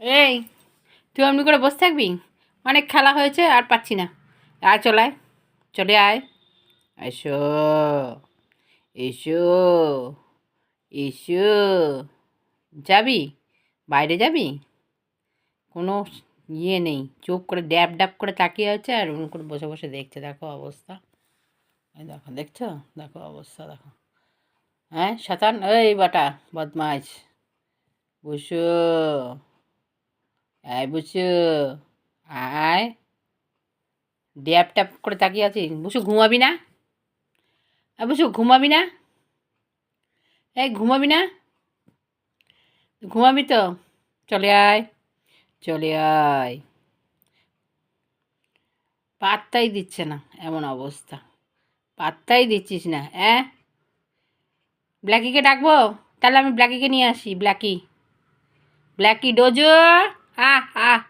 এই, তুই এমনি করে বসে থাকবি? অনেক খেলা হয়েছে, আর পাচ্ছি না। আর চলে আয়, চলে আয়। এসো, এসো, এসো। যাবি? বাইরে যাবি? কোনো ইয়ে নেই, চুপ করে ড্যাব ড্যাব করে তাকিয়ে আছে আর ওরকম করে বসে বসে দেখছে। দেখো অবস্থা, এই দেখো, দেখছো? দেখো অবস্থা, দেখো। হ্যাঁ শতান, এই বাটা বদমাইশ, বসো, আয় বসো, আয়। ড্যাব ট্যাব করে তাকিয়ে আছিস, বসে ঘুমাবি না? বসে ঘুমাবি না? এই ঘুমাবি না? ঘুমাবি তো? চলে আয়, চলে আয়। পাত্তাই দিচ্ছে না, এমন অবস্থা। পাত্তাই দিচ্ছিস না, হ্যাঁ? ব্ল্যাকিকে ডাকবো? তাহলে আমি ব্ল্যাকিকে নিয়ে আসি। ব্ল্যাকি, ব্ল্যাকি ডোজো, আহ আহ।